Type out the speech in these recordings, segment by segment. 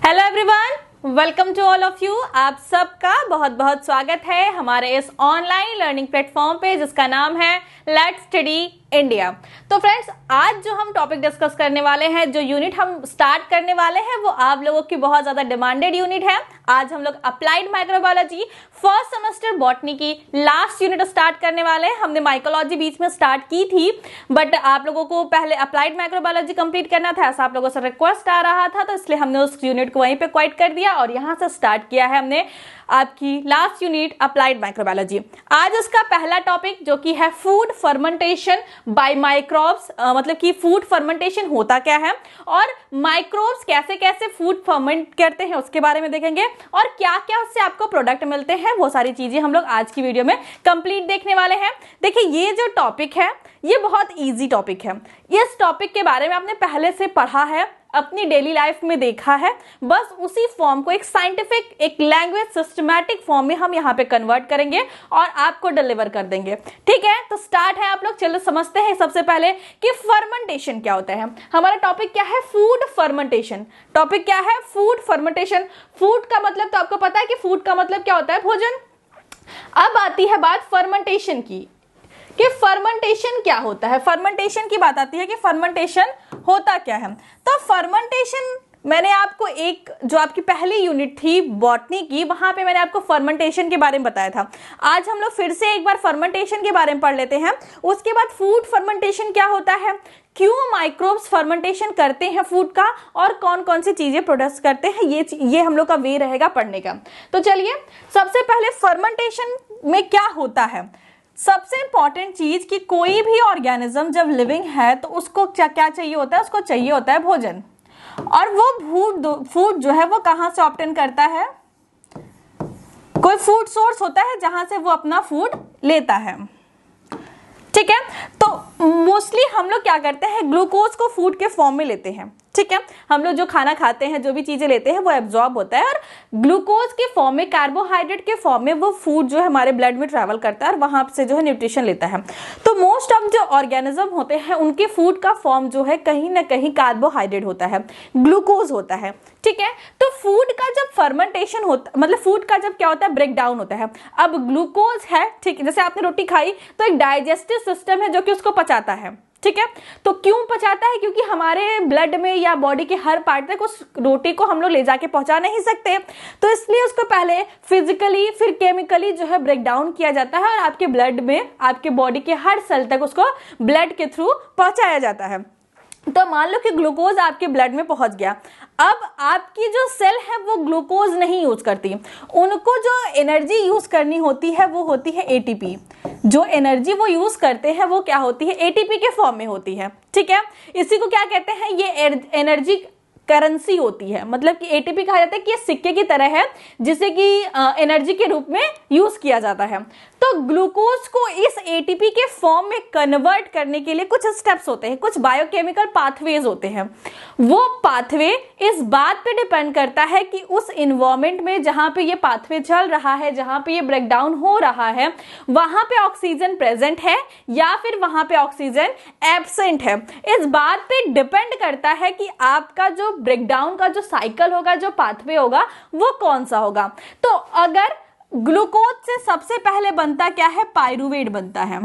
Hello everyone, welcome to all of you. आप सबका बहुत बहुत स्वागत है हमारे इस ऑनलाइन लर्निंग प्लेटफॉर्म पे जिसका नाम है लेट्स स्टडी इंडिया। तो फ्रेंड्स, आज जो हम टॉपिक डिस्कस करने वाले हैं, जो यूनिट हम स्टार्ट करने वाले हैं, वो आप लोगों की बहुत ज्यादा डिमांडेड यूनिट है। आज हम लोग applied microbiology first semester botany की लास्ट यूनिट स्टार्ट करने वाले हैं। हमने माइकोलॉजी बीच में स्टार्ट की थी, बट आप लोगों को पहले अप्लाइड माइक्रोबायोलॉजी कंप्लीट करना था, ऐसा आप लोगों से रिक्वेस्ट आ रहा था, तो इसलिए हमने उस यूनिट को वहीं पे क्वाइट कर दिया और यहां से स्टार्ट किया है हमने आपकी लास्ट यूनिट अप्लाइड माइक्रोबायोलॉजी। आज इसका पहला टॉपिक जो कि है फूड फर्मेंटेशन बाय माइक्रोब्स, मतलब कि फूड फर्मेंटेशन होता क्या है और माइक्रोब्स कैसे कैसे फूड फर्मेंट करते हैं उसके बारे में देखेंगे, और क्या क्या उससे आपको प्रोडक्ट मिलते हैं, वो सारी चीजें हम लोग आज की वीडियो में कंप्लीट देखने वाले हैं। देखिए, ये जो टॉपिक है ये बहुत इजी टॉपिक है। इस टॉपिक के बारे में आपने पहले से पढ़ा है, अपनी डेली लाइफ में देखा है, बस उसी फॉर्म को एक साइंटिफिक, एक लैंग्वेज सिस्टमैटिक फॉर्म में हम यहाँ पे कन्वर्ट करेंगे और आपको डिलीवर कर देंगे। ठीक है, तो स्टार्ट है आप लोग। चलो समझते हैं सबसे पहले कि फर्मेंटेशन क्या होता है। हमारा टॉपिक क्या है? Food fermentation. टॉपिक क्या है? Food fermentation. फूड का मतलब तो आपको पता है कि फूड का मतलब क्या होता है? भोजन। अब आती है बात फर्मेंटेशन की कि फर्मेंटेशन क्या होता है। फर्मेंटेशन की बात आती है कि फर्मेंटेशन होता क्या है। तो फर्मेंटेशन, मैंने आपको एक जो आपकी पहली यूनिट थी बॉटनी की, वहां पे मैंने आपको फर्मेंटेशन के बारे में बताया था। आज हम लोग फिर से एक बार फर्मेंटेशन के बारे में पढ़ लेते हैं। उसके बाद फूड फर्मेंटेशन क्या होता है, क्यों माइक्रोब्स फर्मेंटेशन करते हैं फूड का, और कौन कौन सी चीजें प्रोड्यूस करते हैं, ये हम लोग का वे रहेगा पढ़ने का। तो चलिए, सबसे पहले फर्मेंटेशन में क्या होता है। सबसे इंपॉर्टेंट चीज कि कोई भी ऑर्गेनिज्म जब लिविंग है तो उसको क्या क्या चाहिए होता है? उसको चाहिए होता है भोजन। और वो फूड जो है वो कहां से ऑब्टेन करता है? कोई फूड सोर्स होता है जहां से वो अपना फूड लेता है। ठीक है, तो मोस्टली हम लोग क्या करते हैं, ग्लूकोज को फूड के फॉर्म में लेते हैं। ठीक है, हम लोग जो खाना खाते हैं, जो भी चीजें लेते हैं, वो एब्जॉर्ब होता है और ग्लूकोज के फॉर्म में, कार्बोहाइड्रेट के फॉर्म में वो फूड जो है हमारे ब्लड में ट्रैवल करता है और वहां से जो है न्यूट्रिशन लेता है। तो मोस्ट ऑफ जो ऑर्गेनिज्म होते हैं उनके फूड का फॉर्म जो है कहीं ना कहीं कार्बोहाइड्रेट होता है, ग्लूकोज होता है। ठीक है, तो फूड का जब फर्मेंटेशन होता, मतलब फूड का जब क्या होता है, ब्रेक डाउन होता है। अब ग्लूकोज है, ठीक है, जैसे आपने रोटी खाई तो एक डाइजेस्टिव सिस्टम है जो कि उसको पचाता है। ठीक है, तो क्यों पचाता है? क्योंकि हमारे ब्लड में या बॉडी के हर पार्ट तक उस रोटी को हम लोग ले जाके पहुंचा नहीं सकते, तो इसलिए उसको पहले फिजिकली फिर केमिकली जो है ब्रेक डाउन किया जाता है और आपके ब्लड में, आपके बॉडी के हर सेल तक उसको ब्लड के थ्रू पहुंचाया जाता है। तो मान लो कि ग्लूकोज आपके ब्लड में पहुंच गया। अब आपकी जो सेल है वो ग्लूकोज नहीं यूज करती, उनको जो एनर्जी यूज करनी होती है वो होती है एटीपी। जो एनर्जी वो यूज करते हैं वो क्या होती है? एटीपी के फॉर्म में होती है। ठीक है, इसी को क्या कहते हैं? ये एनर्जी करेंसी होती है। मतलब कि एटीपी कहा जाता है कि ये सिक्के की तरह है जिसे कि एनर्जी के रूप में यूज किया जाता है। तो ग्लूकोज को इस एटीपी के फॉर्म में कन्वर्ट करने के लिए कुछ स्टेप्स होते हैं, कुछ बायोकेमिकल पाथवेज होते हैं। वो पाथवे इस बात पे डिपेंड करता है कि उस इन्वायरमेंट में जहां पे ये पाथवे चल रहा है, जहां पे ये ब्रेक डाउन हो रहा है, वहां पे ऑक्सीजन प्रेजेंट है या फिर वहां पे ऑक्सीजन एब्सेंट है। इस बात पे डिपेंड करता है कि आपका जो ब्रेकडाउन का जो साइकिल होगा, जो पाथवे होगा, वो कौन सा होगा। तो अगर ग्लूकोज से सबसे पहले बनता क्या है? पायरूवेट बनता है।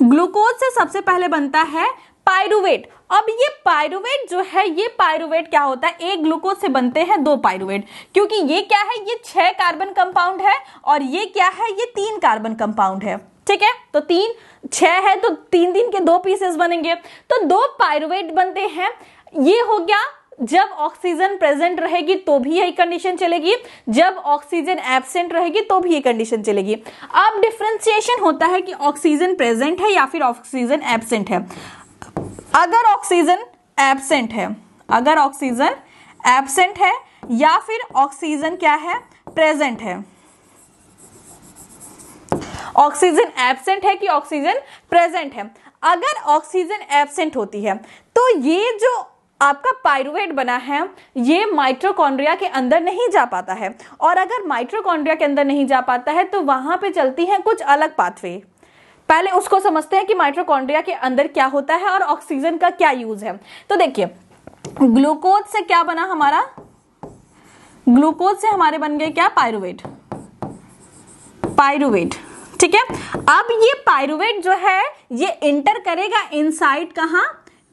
ग्लूकोज से सबसे पहले बनता है पायरूवेट। अब ये पायरूवेट जो है, ये पायरूवेट क्या होता है? एक ग्लूकोज से बनते हैं 2 पायरूवेट, क्योंकि ये क्या है, ये 6 कार्बन कंपाउंड है और ये क्या है, ये 3 कार्बन कंपाउंड है। ठीक है, तो 6 है तो 3 के 2 पीसेस बनेंगे, तो 2 पायरूवेट बनते हैं। ये हो गया। जब ऑक्सीजन प्रेजेंट रहेगी तो भी यही कंडीशन चलेगी, जब ऑक्सीजन एब्सेंट रहेगी तो भी ये कंडीशन चलेगी। अब डिफरेंशिएशन होता है कि ऑक्सीजन प्रेजेंट है या फिर ऑक्सीजन एब्सेंट है। अगर ऑक्सीजन एब्सेंट है, अगर ऑक्सीजन एब्सेंट है या फिर ऑक्सीजन क्या है, प्रेजेंट है। ऑक्सीजन एब्सेंट है कि ऑक्सीजन प्रेजेंट है। अगर ऑक्सीजन एब्सेंट होती है तो ये जो आपका पायरूवेट बना है ये माइटोकॉन्ड्रिया के अंदर नहीं जा पाता है, और अगर माइटोकॉन्ड्रिया के अंदर नहीं जा पाता है तो वहां पे चलती हैं कुछ अलग पाथवे। पहले उसको समझते हैं कि माइटोकॉन्ड्रिया के अंदर क्या होता है और ऑक्सीजन का क्या यूज है। तो देखिए, ग्लूकोज से क्या बना हमारा, ग्लूकोज से हमारे बन गए क्या, पायरुवेट, पायरुवेट। ठीक है, अब ये पायरुवेट जो है ये इंटर करेगा इनसाइड कहां,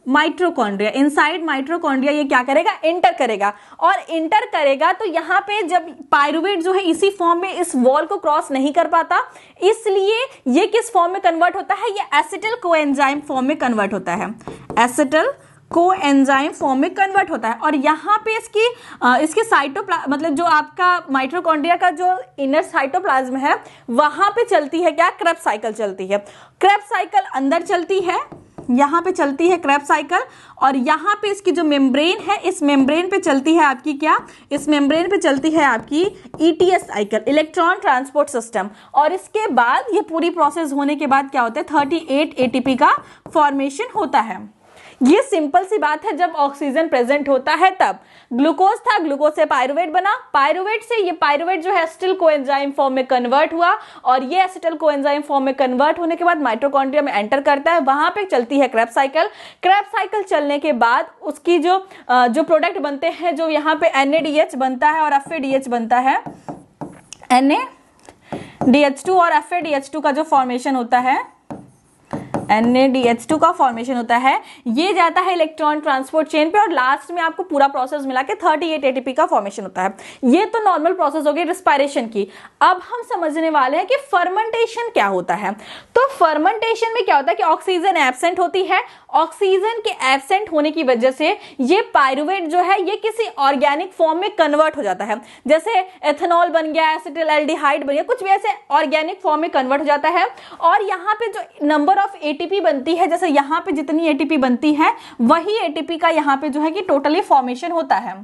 माइटोकॉन्ड्रिया, इनसाइड माइटोकॉन्ड्रिया ये क्या करेगा, इंटर करेगा। और इंटर करेगा तो यहाँ पे जब पायरुवेट जो है इसी फॉर्म में इस वॉल को क्रॉस नहीं कर पाता, इसलिए ये किस फॉर्म में कन्वर्ट होता है, ये एसिटिल कोएंजाइम फॉर्म में कन्वर्ट होता है, एसिटिल कोएंजाइम फॉर्म में कन्वर्ट होता है। और यहाँ पे इसकी साइटोप्लाज्म मतलब जो आपका माइटोकॉन्ड्रिया का जो इनर साइटोप्लाज्म है वहां पे चलती है क्या, क्रेब्स साइकिल चलती है। क्रेब्स साइकिल अंदर चलती है, यहाँ पे चलती है क्रेब्स साइकिल, और यहाँ पे इसकी जो मेम्ब्रेन है इस मेम्ब्रेन पे चलती है आपकी क्या, इस मेम्ब्रेन पे चलती है आपकी ETS cycle, electron transport system. और इसके बाद ये पूरी प्रोसेस होने के बाद क्या होता है, 38 एटीपी का फॉर्मेशन होता है। ये सिंपल सी बात है, जब ऑक्सीजन प्रेजेंट होता है तब ग्लूकोज था, ग्लूकोज से पायरुवेट बना, पायरुवेट से ये पायरुवेट जो है एसिटिल कोएंजाइम फॉर्म में कन्वर्ट हुआ, और ये एसिटिल कोएंजाइम फॉर्म में कन्वर्ट होने के बाद माइटोकॉन्ड्रिया में एंटर करता है, वहां पे चलती है क्रेब्स साइकिल। क्रेब्स साइकिल चलने के बाद उसकी जो प्रोडक्ट बनते हैं, जो यहाँ पे NADH बनता है और FADH बनता है, NADH2 और FADH2 का जो फॉर्मेशन होता है, NADH2 का फॉर्मेशन होता है, ये जाता है इलेक्ट्रॉन ट्रांसपोर्ट चेन पे, और लास्ट में आपको पूरा प्रोसेस मिला के 38 एटीपी का फॉर्मेशन होता है। ये तो नॉर्मल प्रोसेस हो गई रिस्पायरेशन की। अब हम समझने वाले हैं कि फर्मेंटेशन क्या होता है। तो फर्मेंटेशन में क्या होता है कि ऑक्सीजन एब्सेंट होती है, ऑक्सीजन के एब्सेंट होने की वजह से ये पायरुवेट जो है ये किसी ऑर्गेनिक फॉर्म में कन्वर्ट हो जाता है, जैसे एथेनॉल बन गया, एसिटिल एल्डिहाइड बन गया, कुछ भी ऐसे ऑर्गेनिक फॉर्म में कन्वर्ट हो जाता है। और यहाँ पे जो नंबर ऑफ एटीपी बनती है, जैसे यहाँ पे जितनी एटीपी बनती है वही एटीपी का यहाँ पे जो है कि टोटली फॉर्मेशन होता है।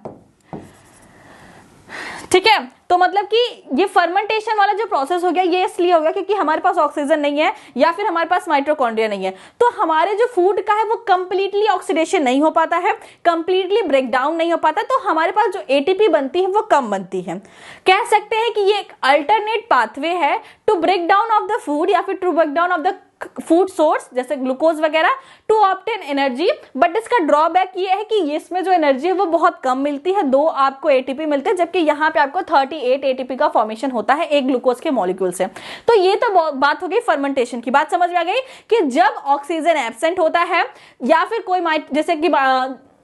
ठीक है, तो मतलब कि ये फर्मेंटेशन वाला जो प्रोसेस हो गया ये इसलिए हो गया क्योंकि हमारे पास ऑक्सीजन नहीं है या फिर हमारे पास माइटोकॉन्ड्रिया नहीं है, तो हमारे जो फूड का है वो कंप्लीटली ऑक्सीडेशन नहीं हो पाता है, कंप्लीटली ब्रेक डाउन नहीं हो पाता, तो हमारे पास जो एटीपी बनती है वो कम बनती है। कह सकते हैं कि ये एक अल्टरनेट पाथवे है to break down of the food या फिर to break down of the food source जैसे ग्लूकोज वगैरह टू ऑब्टेन एनर्जी। बट इसका ड्रॉबैक ये है कि इसमें जो एनर्जी है वो बहुत कम मिलती है, 2 आपको एटीपी मिलते हैं, जबकि यहाँ पे आपको 38 एटीपी का फॉर्मेशन होता है एक ग्लूकोज के मॉलिक्यूल से। तो ये तो बात हो गई फर्मेंटेशन की। बात समझ में आ गई कि जब ऑक्सीजन एब्सेंट होता है या फिर कोई जैसे कि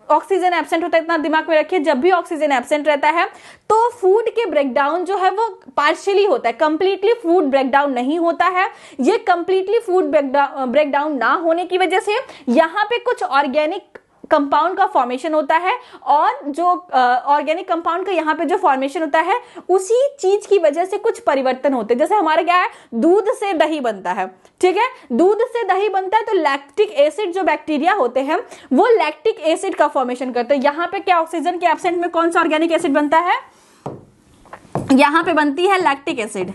ऑक्सीजन एब्सेंट होता है, इतना दिमाग में रखिए, जब भी ऑक्सीजन एब्सेंट रहता है तो फूड के ब्रेकडाउन जो है वो पार्शियली होता है, कंप्लीटली फूड ब्रेकडाउन नहीं होता है। ये कंप्लीटली फूड ब्रेकडाउन ना होने की वजह से यहाँ पे कुछ ऑर्गेनिक कंपाउंड का फॉर्मेशन होता है, और जो ऑर्गेनिक कंपाउंड का यहाँ पे जो फॉर्मेशन होता है उसी चीज की वजह से कुछ परिवर्तन होते हैं। जैसे हमारा क्या है, दूध से दही बनता है, ठीक है, दूध से दही बनता है तो लैक्टिक एसिड जो बैक्टीरिया होते हैं वो लैक्टिक एसिड का फॉर्मेशन करते हैं। यहाँ पे क्या ऑक्सीजन के एब्सेंट में कौन सा ऑर्गेनिक एसिड बनता है, यहाँ पे बनती है लैक्टिक एसिड,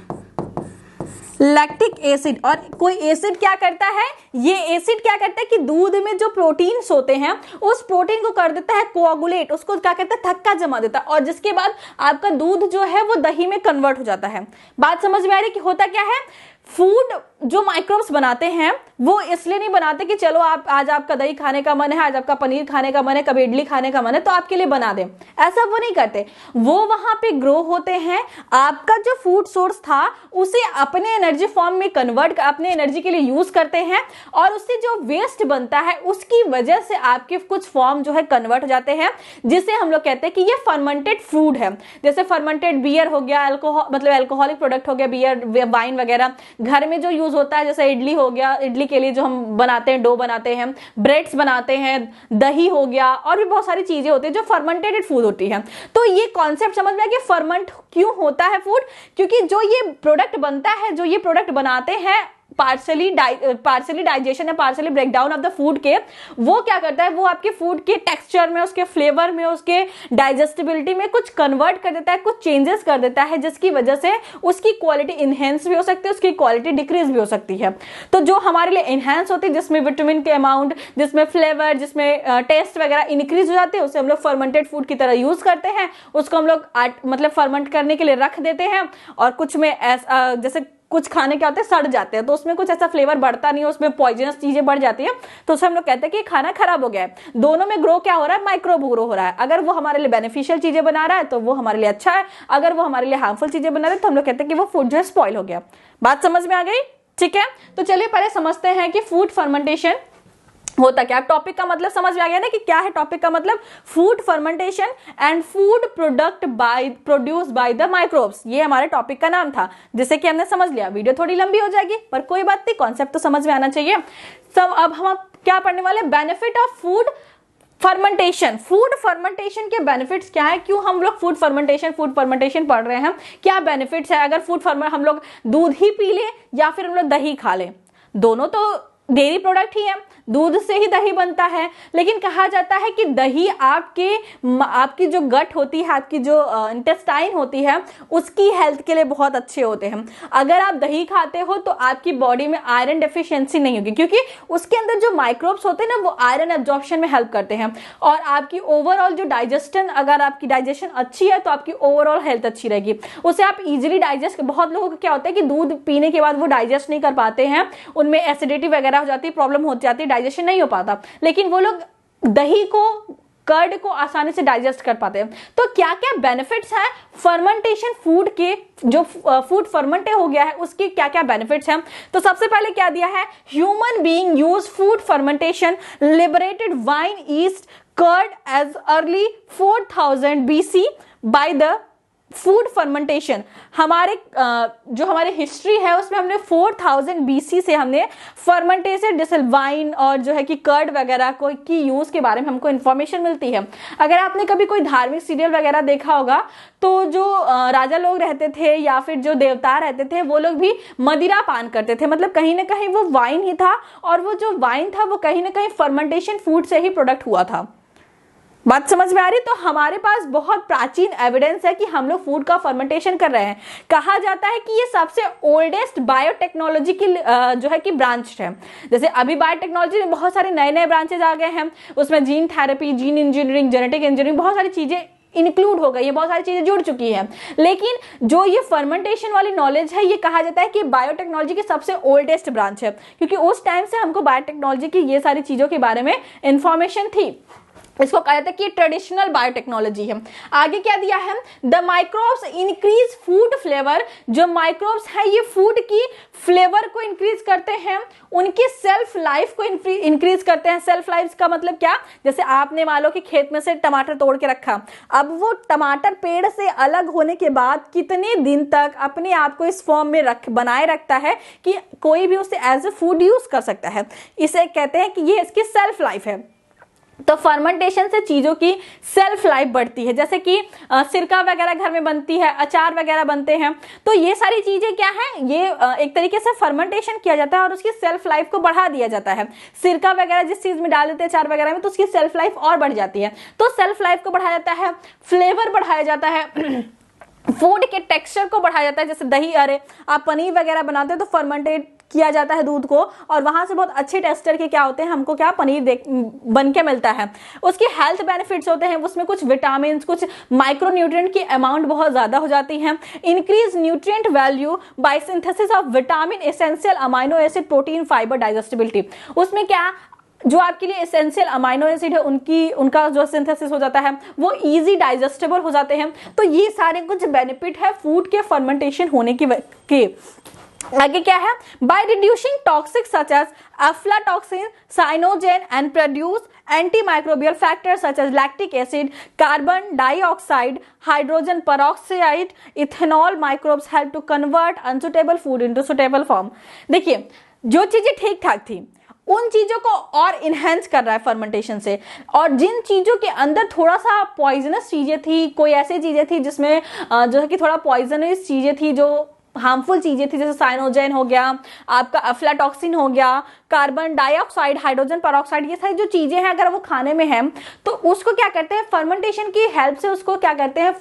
लैक्टिक एसिड। और कोई एसिड क्या करता है, ये एसिड क्या करता है कि दूध में जो प्रोटीन्स होते हैं उस प्रोटीन को कर देता है कोआगुलेट, उसको क्या करता है, थक्का जमा देता है, और जिसके बाद आपका दूध जो है वो दही में कन्वर्ट हो जाता है। बात समझ में आ रही है कि होता क्या है, फूड जो माइक्रोब्स बनाते हैं वो इसलिए नहीं बनाते कि चलो आप आज आपका दही खाने का मन है, आज आपका पनीर खाने का मन है, कभी इडली खाने का मन है तो आपके लिए बना दें, ऐसा वो नहीं करते। वो वहां पे ग्रो होते हैं, आपका जो फूड सोर्स था उसे अपने एनर्जी फॉर्म में कन्वर्ट अपने एनर्जी के लिए यूज करते हैं, और उससे जो वेस्ट बनता है उसकी वजह से आपके कुछ फॉर्म जो है कन्वर्ट हो जाते हैं, जिसे हम लोग कहते हैं कि ये फर्मेंटेड फूड है। जैसे फर्मेंटेड बियर हो गया, अल्कोहल मतलब अल्कोहलिक प्रोडक्ट हो गया, बियर वाइन वगैरह घर में जो यूज होता है, जैसे इडली हो गया, इडली के लिए जो हम बनाते हैं, डो बनाते हैं, ब्रेड्स बनाते हैं, दही हो गया, और भी बहुत सारी चीजें होती है जो फर्मेंटेड फूड होती है। तो ये कॉन्सेप्ट समझ में आ गया फर्मेंट क्यों होता है फूड, क्योंकि जो ये प्रोडक्ट बनता है, जो ये प्रोडक्ट बनाते हैं पार्शली डाइजेशन या partially breakdown of the food के, वो क्या करता है, वो आपके फूड के टेक्सचर में, उसके फ्लेवर में, उसके डाइजेस्टिबिलिटी में कुछ कन्वर्ट कर देता है, कुछ चेंजेस कर देता है, जिसकी वजह से उसकी क्वालिटी इनहेंस भी हो सकती है, उसकी क्वालिटी डिक्रीज भी हो सकती है। तो जो हमारे लिए इनहेंस होती है, जिसमें विटामिन के अमाउंट, जिसमें फ्लेवर, जिसमें टेस्ट वगैरह इंक्रीज हो जाते हैं, उसे हम लोग फर्मेंटेड फूड की तरह यूज करते हैं। उसको हम लोग मतलब फर्मेंट करने के लिए रख देते हैं, और कुछ में जैसे कुछ खाने क्या होते हैं, सड़ जाते हैं, तो उसमें कुछ ऐसा फ्लेवर बढ़ता नहीं है, उसमें पॉइजनस चीजें बढ़ जाती है, तो उसे हम लोग कहते हैं कि खाना खराब हो गया है। दोनों में ग्रो क्या हो रहा है, माइक्रोब ग्रो हो रहा है। अगर वो हमारे लिए बेनिफिशियल चीजें बना रहा है तो वो हमारे लिए अच्छा है, अगर वो हमारे लिए हार्मफुल चीजें बना रहा है तो हम लोग कहते हैं कि वो फूड जो है स्पॉइल हो गया। बात समझ में आ गई? ठीक है, तो चलिए पहले समझते हैं कि फूड फर्मेंटेशन होता क्या। टॉपिक का मतलब समझ में आ गया ना कि क्या है टॉपिक का मतलब, food fermentation and food product produce by the microbes, ये हमारे टॉपिक का नाम था, जिसे कि हमने समझ लिया। वीडियो थोड़ी लंबी हो जाएगी पर कोई बात नहीं, कॉन्सेप्ट तो समझ में आना चाहिए सब। अब हम क्या पढ़ने वाले, benefit of food fermentation. Food fermentation के बेनिफिट्स क्या है, क्यों हम लोग फूड फर्मेंटेशन पढ़ रहे हैं, क्या बेनिफिट्स है। अगर हम लोग दूध ही पी ले या फिर हम लोग दही खा ले, दोनों तो डेयरी प्रोडक्ट ही है, दूध से ही दही बनता है, लेकिन कहा जाता है कि दही आपकी जो गट होती है, आपकी जो इंटेस्टाइन होती है, उसकी हेल्थ के लिए बहुत अच्छे होते हैं। अगर आप दही खाते हो तो आपकी बॉडी में आयरन डेफिशिएंसी नहीं होगी, क्योंकि उसके अंदर जो माइक्रोब्स होते हैं ना, वो आयरन एब्जॉर्प्शन में हेल्प करते हैं। और आपकी ओवरऑल जो डाइजेशन, अगर आपकी डाइजेशन अच्छी है तो आपकी ओवरऑल हेल्थ अच्छी रहेगी, उसे आप इजिली डाइजेस्ट। बहुत लोगों को क्या होता है कि दूध पीने के बाद वो डाइजेस्ट नहीं कर पाते हैं, उनमें एसिडिटी वगैरह हो जाती है, प्रॉब्लम हो जाती है, डाइजेशन नहीं हो पाता, लेकिन वो लोग दही को, कर्ड को आसानी से डाइजेस्ट कर पाते हैं। तो क्या क्या बेनिफिट्स हैं फर्मेंटेशन फूड के, जो फूड फर्मेंट हो गया है उसके क्या क्या बेनिफिट्स हैं। तो सबसे पहले क्या दिया है, human being use food fermentation liberated wine yeast curd as early 4000 BC by the food fermentation. जो हमारी हिस्ट्री है उसमें हमने 4000 BC से हमने फर्मेंटेशन, जैसे वाइन और जो है कि कर्ड वगैरह को की यूज के बारे में हमको इन्फॉर्मेशन मिलती है। अगर आपने कभी कोई धार्मिक सीरियल वगैरह देखा होगा तो जो राजा लोग रहते थे या फिर जो देवता रहते थे, वो लोग भी मदिरा पान करते थे, मतलब कहीं ना कहीं वो वाइन ही था, और वो जो वाइन था वो कहीं ना कहीं फर्मेंटेशन फूड से ही प्रोडक्ट हुआ था। बात समझ में आ रही? तो हमारे पास बहुत प्राचीन एविडेंस है कि हम लोग फूड का फर्मेंटेशन कर रहे हैं। कहा जाता है कि ये सबसे ओल्डेस्ट बायोटेक्नोलॉजी की जो है कि ब्रांच है। जैसे अभी बायोटेक्नोलॉजी में बहुत सारे नए नए ब्रांचेज आ गए हैं, उसमें gene therapy, gene engineering, genetic engineering, बहुत सारी चीजें इंक्लूड हो गई है, बहुत सारी चीजें जुड़ चुकी हैं। लेकिन जो ये फर्मेंटेशन वाली नॉलेज है, ये कहा जाता है कि बायोटेक्नोलॉजी की सबसे ओल्डेस्ट ब्रांच है, क्योंकि उस टाइम से हमको बायोटेक्नोलॉजी की ये सारी चीजों के बारे में इंफॉर्मेशन थी। इसको कहा जाता है कि ट्रेडिशनल बायोटेक्नोलॉजी है। आगे क्या दिया है, the microbes increase food flavour. जो माइक्रोब्स है ये फूड की फ्लेवर को इंक्रीज करते हैं, उनकी सेल्फ लाइफ को इंक्रीज करते हैं। सेल्फ लाइफ का मतलब क्या, जैसे आपने मान लो कि खेत में से टमाटर तोड़ के रखा, अब वो टमाटर पेड़ से अलग होने के बाद कितने दिन तक अपने आप को इस फॉर्म में बनाए रखता है कि कोई भी उसे एज ए फूड यूज कर सकता है। इसे कहते हैं कि ये इसकी सेल्फ लाइफ है। तो फर्मेंटेशन से चीजों की सेल्फ लाइफ बढ़ती है, जैसे कि सिरका वगैरह घर में बनती है, अचार वगैरह बनते हैं, तो ये सारी चीजें क्या है, ये एक तरीके से फर्मेंटेशन किया जाता है और उसकी सेल्फ लाइफ को बढ़ा दिया जाता है। सिरका वगैरह जिस चीज में डाल देते हैं अचार वगैरह में, तो उसकी सेल्फ लाइफ और बढ़ जाती है। तो सेल्फ लाइफ को बढ़ाया जाता है, फ्लेवर बढ़ाया जाता है, फूड के टेक्सचर को बढ़ाया जाता है। जैसे दही, अरे आप पनीर वगैरह बनाते हैं तो फर्मेंटेट किया जाता है दूध को, और वहां से बहुत अच्छे टेक्सचर के क्या होते हैं, हमको क्या पनीर बन के मिलता है। उसके हेल्थ बेनिफिट्स होते हैं, उसमें कुछ विटामिन, कुछ माइक्रो न्यूट्रिएंट की अमाउंट बहुत ज्यादा हो जाती है। Increase nutrient value by synthesis of vitamin, essential amino acid, protein, fibre, digestibility. उसमें क्या, जो आपके लिए एसेंशियल अमाइनो एसिड है उनका जो सिंथेसिस हो जाता है वो इजी डाइजेस्टेबल हो जाते हैं। तो ये सारे कुछ बेनिफिट है फूड के फर्मेंटेशन होने के। आगे क्या है, by reducing toxic such as aflatoxin, cyanogen and produce antimicrobial factors such as lactic acid, carbon dioxide, hydrogen peroxide, ethanol. Microbes help to convert unsuitable food into suitable form. देखिए, जो चीजें ठीक ठाक थी उन चीजों को और इनहेंस कर रहा है फर्मेंटेशन से, और जिन चीजों के अंदर थोड़ा सा पॉइजनस चीजें थी, कोई ऐसी चीजें थी जिसमें जो है कि थोड़ा पॉइजनस चीजें थी, जो हार्मफुल चीजें थी, जैसे साइनोजेन हो गया, आपका अफ्लाटॉक्सिन हो गया, कार्बन डाइऑक्साइड, हाइड्रोजन पेरोक्साइड, ये सारी जो चीजें हैं अगर वो खाने में है तो उसको क्या करते हैं, फर्मेंटेशन की हेल्प से उसको क्या करते हैं,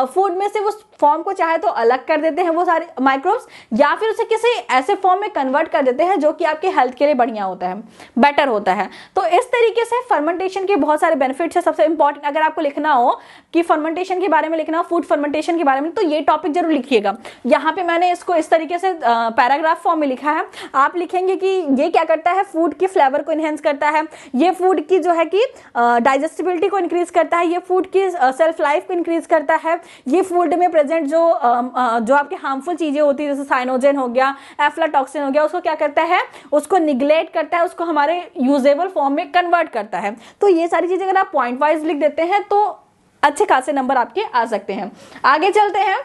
फूड में से वो फॉर्म को चाहे तो अलग कर देते हैं वो सारे माइक्रोब्स, या फिर उसे किसी ऐसे फॉर्म में कन्वर्ट कर देते हैं जो कि आपके हेल्थ के लिए बढ़िया होता है, बेटर होता है। तो इस तरीके से फर्मेंटेशन के बहुत सारे बेनिफिट्स है। सबसे इंपॉर्टेंट अगर आपको लिखना हो कि फर्मेंटेशन के बारे में लिखना हो, फूड फर्मेंटेशन के बारे में, तो ये टॉपिक जरूर लिखिएगा। यहाँ पे मैंने इसको इस तरीके से पैराग्राफ फॉर्म में लिखा है। आप लिखेंगे कि ये क्या करता है, फूड की फ्लेवर को इनहेंस करता है, ये फूड की जो है कि डाइजेस्टिबिलिटी को इंक्रीज करता है, ये फूड की सेल्फ लाइफ को इंक्रीज करता है, ये फूड में प्रेजेंट जो आपके हार्मफुल चीजें होती है जैसे साइनोजेन हो गया, एफ्लाटॉक्सिन हो गया, उसको क्या करता है, उसको निग्लेक्ट करता है, उसको हमारे यूजेबल फॉर्म में कन्वर्ट करता है। तो ये सारी चीजें अगर आप पॉइंट वाइज लिख देते हैं तो अच्छे खासे नंबर आपके आ सकते हैं। आगे चलते हैं,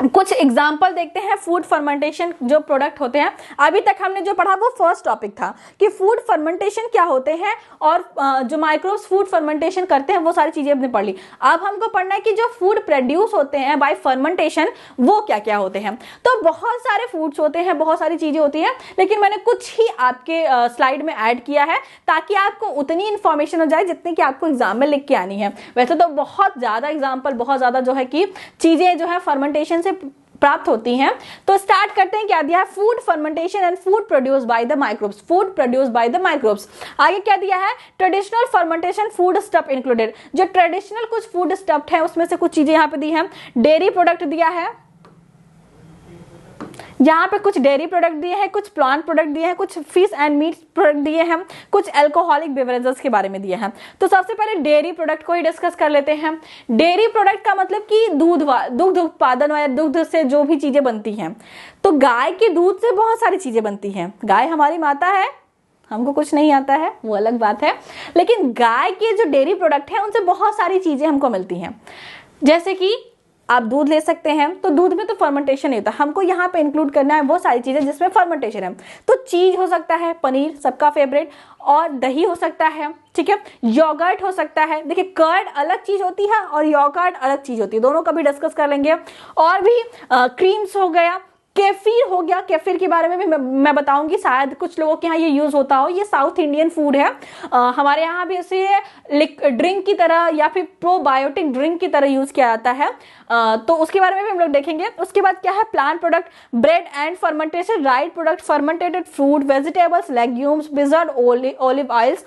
कुछ एग्जाम्पल देखते हैं फूड फर्मेंटेशन जो प्रोडक्ट होते हैं। अभी तक हमने जो पढ़ा वो फर्स्ट टॉपिक था कि फूड फर्मेंटेशन क्या होते हैं और जो माइक्रोब्स फूड फर्मेंटेशन करते हैं वो सारी चीजें हमने पढ़ ली। अब हमको पढ़ना है कि जो फूड प्रोड्यूस होते हैं बाय फर्मेंटेशन वो क्या क्या होते हैं। तो बहुत सारे फूड्स होते हैं, बहुत सारी चीजें होती हैं, लेकिन मैंने कुछ ही आपके स्लाइड में ऐड किया है ताकि आपको उतनी इंफॉर्मेशन हो जाए जितनी कि आपको एग्जाम में लिख के आनी है। वैसे तो बहुत ज्यादा एग्जाम्पल, बहुत ज्यादा जो है कि चीजें जो है फर्मेंटेशन प्राप्त होती हैं। तो स्टार्ट करते हैं, क्या दिया है, food fermentation and food produce by the microbes, food produce by the microbes. आगे क्या दिया है, traditional fermentation food stuff included, जो ट्रेडिशनल कुछ फूड स्टफ है उसमें से कुछ चीजें यहाँ पे दी है। डेयरी प्रोडक्ट दिया है, यहाँ पे कुछ डेयरी प्रोडक्ट दिए हैं, कुछ प्लांट प्रोडक्ट दिए हैं, कुछ फिश एंड मीट प्रोडक्ट दिए हैं, कुछ अल्कोहलिक बेवरेजेस के बारे में दिए हैं। तो सबसे पहले डेयरी प्रोडक्ट को ही डिस्कस कर लेते हैं। डेयरी प्रोडक्ट का मतलब कि दुग्ध उत्पादन या दुग्ध से जो भी चीजें बनती हैं। तो गाय के दूध से बहुत सारी चीजें बनती हैं। गाय हमारी माता है, हमको कुछ नहीं आता है वो अलग बात है, लेकिन गाय के जो डेयरी प्रोडक्ट है उनसे बहुत सारी चीजें हमको मिलती हैं। जैसे कि आप दूध ले सकते हैं, तो दूध में तो फर्मेंटेशन नहीं होता, हमको यहाँ पे इंक्लूड करना है वो सारी चीजें जिसमें फर्मेंटेशन है। तो चीज हो सकता है, पनीर सबका फेवरेट, और दही हो सकता है, ठीक है, योगर्ट हो सकता है। देखिए कर्ड अलग चीज होती है और योगर्ट अलग चीज होती है, दोनों का भी डिस्कस कर लेंगे। और भी क्रीम्स हो गया, केफिर हो गया, केफिर के बारे में भी मैं बताऊंगी, शायद कुछ लोगों के यहाँ ये यूज होता हो। ये साउथ इंडियन फूड है, हमारे यहाँ भी इसे ड्रिंक की तरह या फिर प्रोबायोटिक ड्रिंक की तरह यूज किया जाता है। तो उसके बारे में भी हम लोग देखेंगे। उसके बाद क्या है, plant product, bread and fermentation, right product, fermented fruit, vegetables, legumes, preserved olive oils,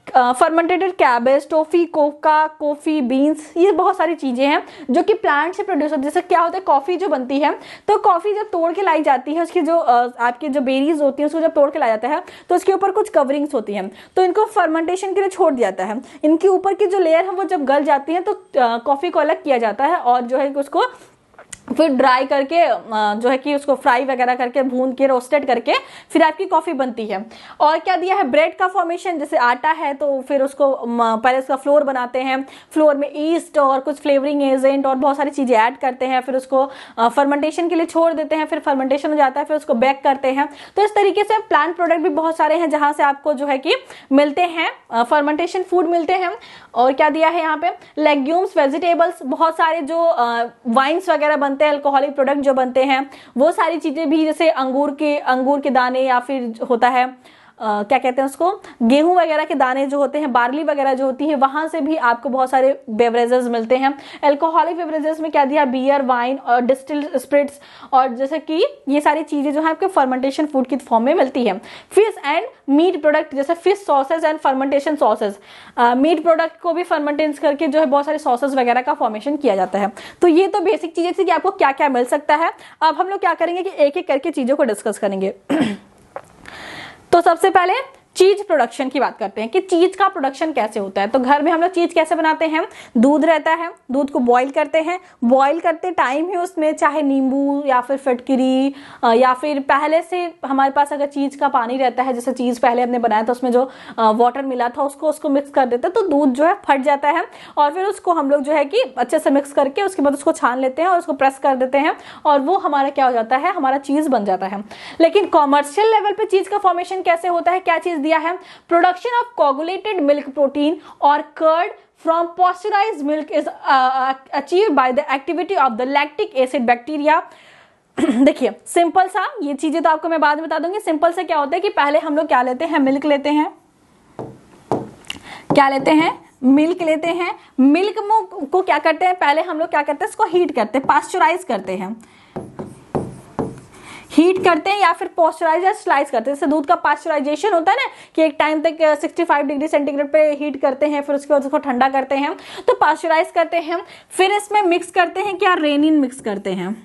fermented cabbage, toffee, Coca, coffee beans, ये बहुत सारी चीजें हैं जो कि प्लांट से प्रोड्यूस होती है। जैसे क्या होता है, कॉफी जो बनती है, तो कॉफी जब तोड़ के लाई जाती है, उसकी जो आपकी जो बेरीज होती है उसको जब तोड़ के लाया जाता है तो उसके ऊपर कुछ कवरिंग्स होती हैं, तो इनको फर्मेंटेशन के लिए छोड़ दिया जाता है। इनके ऊपर की जो लेयर है वो जब गल जाती है तो कॉफी को अलग किया जाता है और जो है उसको फिर ड्राई करके जो है कि उसको फ्राई वगैरह करके भून के रोस्टेड करके फिर आपकी कॉफी बनती है। और क्या दिया है, ब्रेड का फॉर्मेशन, जैसे आटा है तो फिर उसको पहले उसका फ्लोर बनाते हैं, फ्लोर में ईस्ट और कुछ फ्लेवरिंग एजेंट और बहुत सारी चीजें ऐड करते हैं, फिर उसको फर्मेंटेशन के लिए छोड़ देते हैं, फिर फर्मेंटेशन हो जाता है, फिर उसको बेक करते हैं। तो इस तरीके से प्लांट प्रोडक्ट भी बहुत सारे हैं जहां से आपको जो है कि मिलते हैं, फर्मेंटेशन फूड मिलते हैं। और क्या दिया है यहाँ पे, लेग्यूम्स, वेजिटेबल्स, बहुत सारे जो वाइन्स वगैरह बनते हैं, अल्कोहलिक प्रोडक्ट जो बनते हैं वो सारी चीजें भी, जैसे अंगूर के दाने, या फिर होता है क्या कहते हैं उसको, गेहूं वगैरह के दाने जो होते हैं, बार्ली वगैरह जो होती है, वहां से भी आपको बहुत सारे बेवरेजेस मिलते हैं। अल्कोहलिक बेवरेजेस में क्या दिया, बियर, वाइन और डिस्टिल्ड स्पिरिट्स, और जैसे कि ये सारी चीजें जो है आपके फर्मेंटेशन फूड की फॉर्म में मिलती है। फिश एंड मीट प्रोडक्ट, जैसे fish sausage and fermentation sausage, meat product को भी फर्मेंटेशन करके जो है बहुत सारे सॉसेज वगैरह का फॉर्मेशन किया जाता है। तो ये तो बेसिक चीजें थी कि आपको क्या क्या मिल सकता है। अब हम लोग क्या करेंगे कि एक एक करके चीजों को डिस्कस करेंगे। तो सबसे पहले चीज प्रोडक्शन की बात करते हैं कि चीज का प्रोडक्शन कैसे होता है। तो घर में हम लोग चीज कैसे बनाते हैं, दूध रहता है, दूध को बॉईल करते हैं, बॉईल करते टाइम ही उसमें चाहे नींबू या फिर फिटकरी या फिर पहले से हमारे पास अगर चीज का पानी रहता है, जैसे चीज पहले हमने बनाया था उसमें जो वाटर मिला था उसको मिक्स कर देते हैं, तो दूध जो है फट जाता है और फिर उसको हम लोग जो है कि अच्छे से मिक्स करके उसके बाद उसको छान लेते हैं और उसको प्रेस कर देते हैं और वो हमारा क्या हो जाता है, हमारा चीज बन जाता है। लेकिन कॉमर्शियल लेवल पे चीज का फॉर्मेशन कैसे होता है, क्या चीज दिया है, production of coagulated milk protein or curd from pasteurised milk is achieved by the activity of the lactic acid bacteria. देखिए सिंपल सा, ये चीजें तो आपको मैं बाद में बता दूंगी। सिंपल से क्या होता है कि पहले हम लोग क्या लेते हैं, मिल्क लेते हैं, क्या लेते हैं, मिल्क लेते हैं। मिल्क को क्या करते हैं, पहले हम लोग क्या करते हैं, इसको हीट करते हैं, पास्चराइज करते हैं, हीट करते हैं या फिर पॉस्चराइज या स्लाइस करते हैं। जैसे दूध का पास्चराइजेशन होता है ना कि एक टाइम तक 65 डिग्री सेंटीग्रेड पे हीट करते हैं, फिर उसके बाद उसको ठंडा करते हैं, तो पास्चराइज करते हैं। फिर इसमें मिक्स करते हैं क्या, रेनिन मिक्स करते हैं,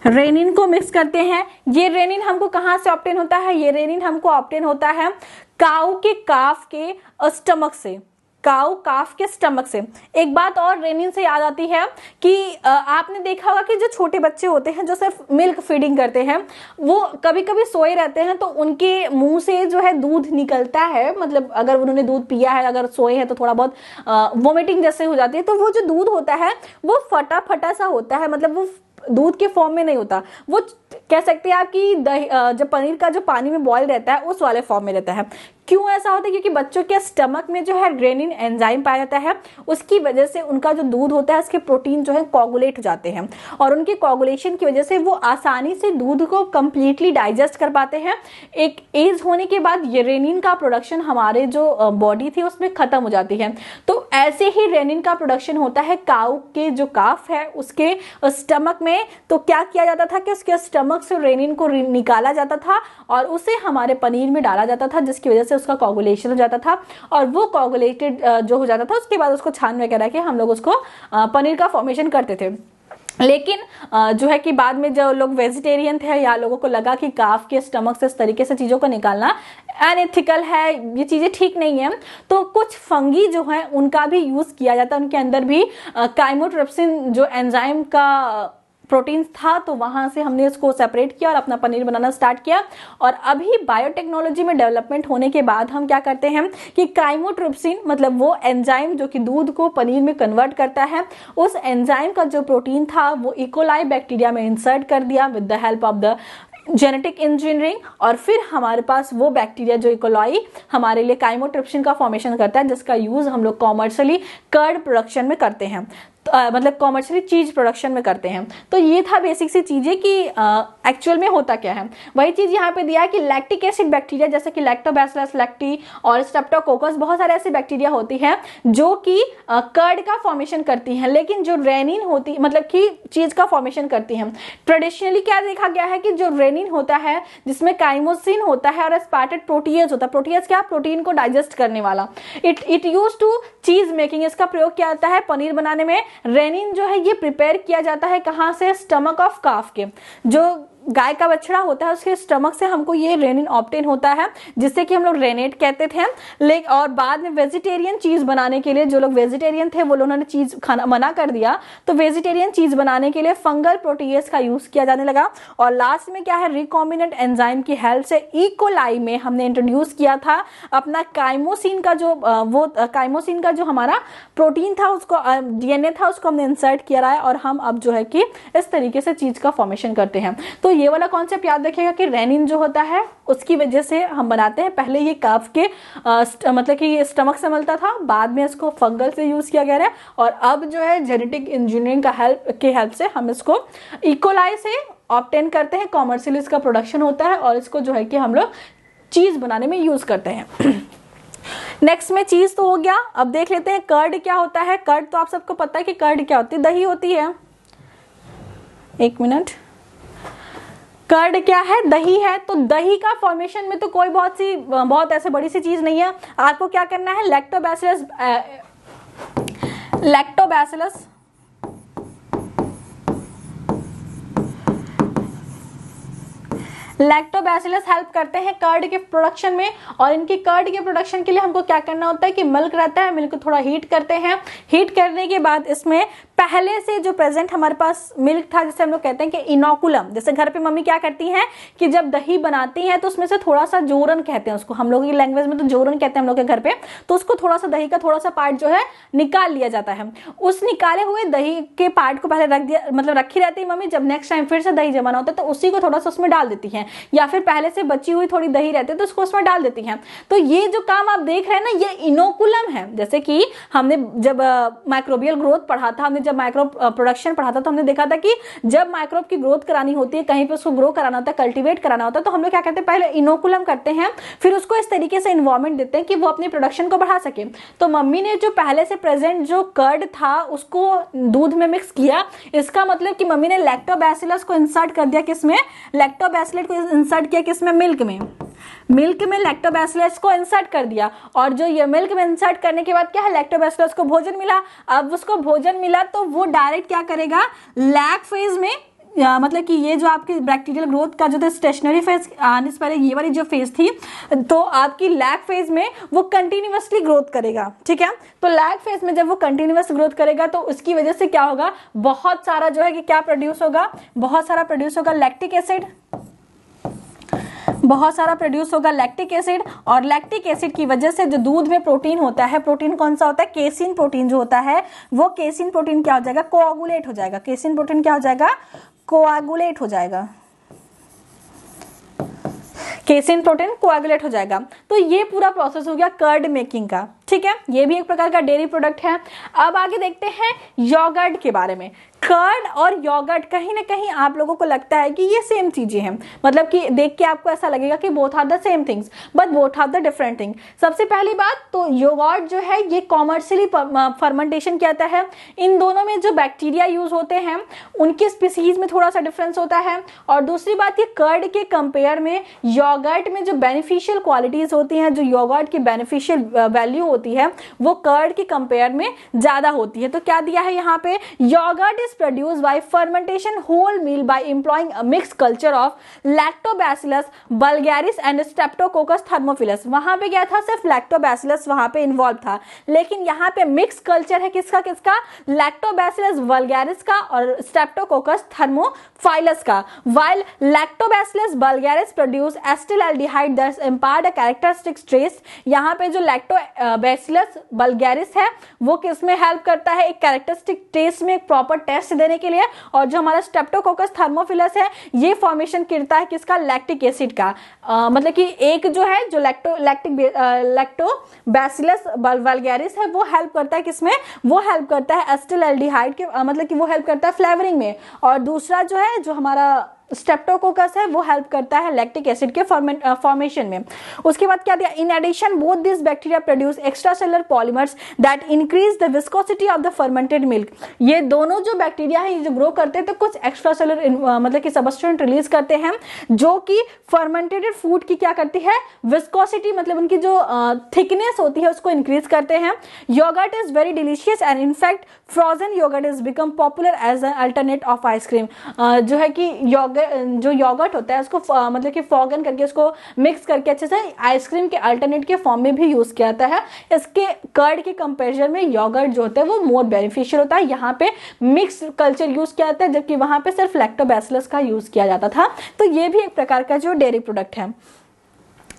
रेनिन को मिक्स करते हैं। ये रेनिन हमको कहाँ से ऑब्टेन होता है, ये रेनिन हमको ऑब्टेन होता है काऊ के काफ के स्टमक से, काऊ काफ के स्टमक से। एक बात और रेनिन से याद आती है कि आपने देखा होगा कि जो छोटे बच्चे होते हैं जो सिर्फ मिल्क फीडिंग करते हैं, वो कभी कभी सोए रहते हैं तो उनके मुंह से जो है दूध निकलता है, मतलब अगर उन्होंने दूध पिया है, अगर सोए हैं तो थोड़ा बहुत वोमिटिंग जैसे हो जाती है, तो वो जो दूध होता है वो फटा फटा सा होता है, मतलब वो दूध के फॉर्म में नहीं होता, वो कह सकते हैं आप कि दही जब पनीर का जो पानी में बॉयल रहता है उस वाले फॉर्म में रहता है। क्यों ऐसा होता है, क्योंकि बच्चों के स्टमक में जो है रेनिन एंजाइम पाया जाता है, उसकी वजह से उनका जो दूध होता है उसके प्रोटीन जो है कोगुलेट हो जाते हैं, और उनके कोगुलेशन की वजह से वो आसानी से दूध को कंप्लीटली डाइजेस्ट कर पाते हैं। एक एज होने के बाद ये रेनिन का प्रोडक्शन हमारे जो बॉडी थी उसमें खत्म हो जाती है। तो ऐसे ही रेनिन का प्रोडक्शन होता है काऊ के जो काफ है उसके स्टमक में। तो क्या किया जाता था कि उसके स्टमक से रेनिन को निकाला जाता था और उसे हमारे पनीर में डाला जाता था, जिसकी वजह से उसका कोगुलेशन हो जाता था, और वो कोगुलेटेड जो हो जाता था उसके बाद उसको छान वगैरह के हम लोग उसको पनीर का फॉर्मेशन करते थे। लेकिन जो है कि बाद में जो लोग वेजिटेरियन थे या लोगों को लगा कि काफ के स्टमक से इस तरीके से चीज़ों को निकालना अनएथिकल है, ये चीज़ें ठीक नहीं है, तो कुछ फंगी जो है उनका भी यूज़ किया जाता है, उनके अंदर भी काइमोट्रिप्सिन जो एंजाइम का प्रोटीन था, तो वहां से हमने इसको सेपरेट किया और अपना पनीर बनाना स्टार्ट किया। और अभी बायोटेक्नोलॉजी में डेवलपमेंट होने के बाद हम क्या करते हैं कि काइमोट्रिप्सिन मतलब वो एंजाइम जो कि दूध को पनीर में कन्वर्ट करता है, उस एंजाइम का जो प्रोटीन था वो इकोलाई बैक्टीरिया में इंसर्ट कर दिया with the help of the genetic engineering, और फिर हमारे पास वो बैक्टीरिया जो इकोलाई हमारे लिए काइमोट्रिप्सिन का फॉर्मेशन करता है, जिसका यूज हम लोग कॉमर्शियली कर्ड प्रोडक्शन में करते हैं, मतलब कॉमर्शियली चीज प्रोडक्शन में करते हैं। तो ये था बेसिक सी चीजें कि एक्चुअल में होता क्या है। वही चीज यहाँ पे दिया है कि लैक्टिक एसिड बैक्टीरिया जैसे कि लैक्टोबैसिलस लैक्टी और स्ट्रेप्टोकोकस, बहुत सारे ऐसी बैक्टीरिया होती हैं जो कि कर्ड का फॉर्मेशन करती हैं, लेकिन जो रेनिन होती मतलब कि चीज का फॉर्मेशन करती हैं। ट्रेडिशनली क्या देखा गया है कि जो रेनिन होता है जिसमें काइमोसिन होता है और एस्पार्टेट प्रोटीज होता है, प्रोटीज क्या, प्रोटीन को डाइजेस्ट करने वाला, इट यूज टू चीज मेकिंग, इसका प्रयोग किया जाता है पनीर बनाने में। रेनिन जो है ये प्रिपेयर किया जाता है कहां से, स्टमक ऑफ काफ के, जो गाय का बछड़ा होता है उसके स्टमक से हमको ये रेनिन ऑब्टेन होता है, जिससे कि हम लोग रेनेट कहते थे। लेकिन और बाद में वेजिटेरियन चीज बनाने के लिए जो लोग वेजिटेरियन थे वो लोगों ने चीज खाना मना कर दिया, तो वेजिटेरियन चीज बनाने के लिए फंगल प्रोटीएज का यूज किया जाने लगा। और लास्ट में क्या है, रिकॉम्बिनेंट एंजाइम की हेल्प से इकोलाई में हमने इंट्रोड्यूस किया था अपना काइमोसिन का जो काइमोसिन का जो हमारा प्रोटीन था, उसको डीएनए था, उसको हमने इंसर्ट किया है, और हम अब जो है कि इस तरीके से चीज का फॉर्मेशन करते हैं। तो ये वाला कॉन्सेप्ट याद रखिएगा कि रेनिन जो होता है उसकी वजह से हम बनाते हैं। पहले ये काफ के मतलब कि ये स्टमक से मिलता था, बाद में इसको फंगल से यूज किया गया है, और अब जो है जेनेटिक इंजीनियरिंग की हेल्प से हम इसको इकोलाई से ऑब्टेन करते हैं, कॉमर्शियली इसका प्रोडक्शन होता है, और इसको जो है कि हम लोग चीज बनाने में यूज करते हैं। नेक्स्ट में चीज तो हो गया, अब देख लेते हैं कर्ड क्या होता है। कर्ड तो आप सबको पता है कि कर्ड क्या होती है, दही होती है। एक मिनट, कर्ड क्या है, दही है। तो दही का फॉर्मेशन में तो कोई बहुत ऐसे बड़ी सी चीज नहीं है। आपको क्या करना है, लैक्टोबैसिलस हेल्प करते हैं कर्ड के प्रोडक्शन में, और इनकी कर्ड के प्रोडक्शन के लिए हमको क्या करना होता है कि मिल्क रहता है, मिल्क को थोड़ा हीट करते हैं। हीट करने के बाद इसमें पहले से जो प्रेजेंट हमारे पास मिल्क था, जिसे हम लोग कहते हैं कि इनोकुलम, जैसे घर पे मम्मी क्या करती हैं कि जब दही बनाती हैं तो उसमें से थोड़ा सा जोरन कहते हैं उसको, हम लोग की लैंग्वेज में तो जोरन कहते हैं हम लोग के घर पे, तो उसको थोड़ा सा दही का थोड़ा सा पार्ट जो है निकाल लिया जाता है। उस निकाले हुए दही के पार्ट को पहले रख दिया, मतलब रखी रहती है मम्मी, जब नेक्स्ट टाइम फिर से दही जमाना होता है तो उसी को थोड़ा सा उसमें डाल देती है। हैं, या फिर पहले से बची हुई थोड़ी दही रहती है तो उसको उसमें डाल देती हैं। तो ये जो काम आप देख रहे हैं ना, ये इनोकुलम है। जैसे कि हमने जब माइक्रोबियल ग्रोथ पढ़ा था, हमने जब माइक्रो प्रोडक्शन पढ़ा था, तो हमने देखा था कि जब माइक्रोब की ग्रोथ करानी होती है, कहीं पे उसको ग्रो कराना होता है, कल्टीवेट कराना होता है, तो हम लोग क्या करते हैं, पहले इनोकुलम करते हैं, फिर उसको इस तरीके से इन्वायरमेंट देते हैं कि वो अपनी प्रोडक्शन को बढ़ा सके। तो मम्मी ने जो पहले से प्रेजेंट जो कर्ड था उसको दूध में मिक्स किया, इसका मतलब कि मम्मी ने लैक्टोबैसिलस को इंसर्ट कर दिया किसमें, लैक्टोबैसिलस को इंसर्ट किया किसमें, मिल्क में। मिल्क में लैक्टोबैसिलस को इंसर्ट कर दिया, और जो ये मिल्क में इंसर्ट करने के बाद क्या है, लैक्टोबैसिलस को भोजन मिला। अब उसको भोजन मिला तो वो डायरेक्ट क्या करेगा, लैग फेज में, मतलब कि ये जो आपकी बैक्टीरियल ग्रोथ का जो था स्टेशनरी फेज आने से पहले ये वाली जो फेज थी, तो आपकी लैग फेज में वो कंटिन्यूअसली ग्रोथ करेगा। ठीक है, तो लैग फेज में जब वो कंटिन्यूअस ग्रोथ करेगा तो उसकी वजह से क्या होगा, बहुत सारा जो है कि क्या प्रोड्यूस होगा, बहुत सारा प्रोड्यूस होगा लैक्टिक एसिड, बहुत सारा प्रोड्यूस होगा लैक्टिक एसिड। और लैक्टिक एसिड की वजह से जो दूध में प्रोटीन होता है, प्रोटीन कौन सा होता है, केसिन प्रोटीन जो होता है, वो केसिन प्रोटीन क्या हो जाएगा, कोआगुलेट हो जाएगा। केसिन प्रोटीन क्या हो जाएगा, कोआगुलेट हो जाएगा, केसिन प्रोटीन कोआगुलेट हो जाएगा। तो ये पूरा प्रोसेस हो गया कर्ड मेकिंग का। ठीक है, ये भी एक प्रकार का डेयरी प्रोडक्ट है। अब आगे देखते हैं योगर्ट के बारे में। कर्ड और योगर्ट कहीं ना कहीं आप लोगों को लगता है कि ये सेम चीजें हैं, मतलब कि देख के आपको ऐसा लगेगा कि both are the same things, but both are the different thing. सबसे पहली बात तो योगर्ट जो है ये कॉमर्शियली फर्मेंटेशन कहता है। इन दोनों में जो बैक्टीरिया यूज होते हैं उनके स्पीसीज में थोड़ा सा डिफरेंस होता है। और दूसरी बात, ये कर्ड के कंपेयर में योगर्ट में जो बेनिफिशियल क्वालिटीज होती हैं, जो योगर्ट की बेनिफिशियल वैल्यू होती है, वो कर्ड के कंपेयर में ज्यादा होती है। तो क्या दिया है यहाँ पे, yogurt is produced by fermentation whole meal by employing a mixed culture of Lactobacillus bulgaris and Streptococcus thermophilus। वहां पे क्या था, सिर्फ लैक्टोबैसिलस वहां पे इन्वॉल्व था, लेकिन यहाँ पे मिक्स कल्चर है किसका किसका, लैक्टोबैसिलस वल्गैरिस का और स्ट्रेप्टोकोकस थर्मोफाइलस का। while Lactobacillus bulgaris produce acetaldehyde that impart a characteristic trace। यहाँ पे जो लैक्टोबैसिलस वल्गैरिस है वो किसमें हेल्प करता है, एक कैरेक्टरिस्टिक ट्रेस में एक प्रॉपर टेस्ट देने के लिए। और जो हमारा स्ट्रेप्टोकोकस थर्मोफिलस है ये फॉर्मेशन करता है किसका, लैक्टिक एसिड का। मतलब कि एक जो है जो लैक्टोबैसिलस वल्गैरिस है वो हेल्प करता है किसमें, वो हेल्प करता है एसिटाल्डिहाइड के, मतलब कि वो हेल्प करता है फ्लेवरिंग में। और दूसरा जो है जो हमारा स्ट्रेप्टोकोकस है वो हेल्प करता है लैक्टिक एसिड के फॉर्मेशन में। उसके बाद क्या दिया, in addition both this bacteria produce extra cellular polymers that increase the viscosity of the fermented milk. ये दोनों जो बैक्टीरिया है ये जो ग्रो करते हैं तो कुछ एक्स्ट्रा सेलुलर मतलब कि सबस्टेंट रिलीज करते हैं जो कि फर्मेंटेड फूड की क्या करती है, विस्कोसिटी मतलब उनकी जो थिकनेस होती है उसको इंक्रीज करते हैं। Yogurt is very delicious and in fact frozen yogurt is become popular as an alternate of ice cream. जो है कि जो योगर्ट होता है उसको मतलब कि फॉगन करके उसको मिक्स करके अच्छे से आइसक्रीम के अल्टरनेट के फॉर्म में भी यूज किया जाता है। इसके कर्ड के कंपैरिजन में योगर्ट जो होता है वो मोर बेनिफिशियल होता है। यहाँ पे मिक्स कल्चर यूज किया जाता है जबकि वहां पे सिर्फ लैक्टोबैसिलस का यूज किया जाता था। तो ये भी एक प्रकार का जो डेयरी प्रोडक्ट है।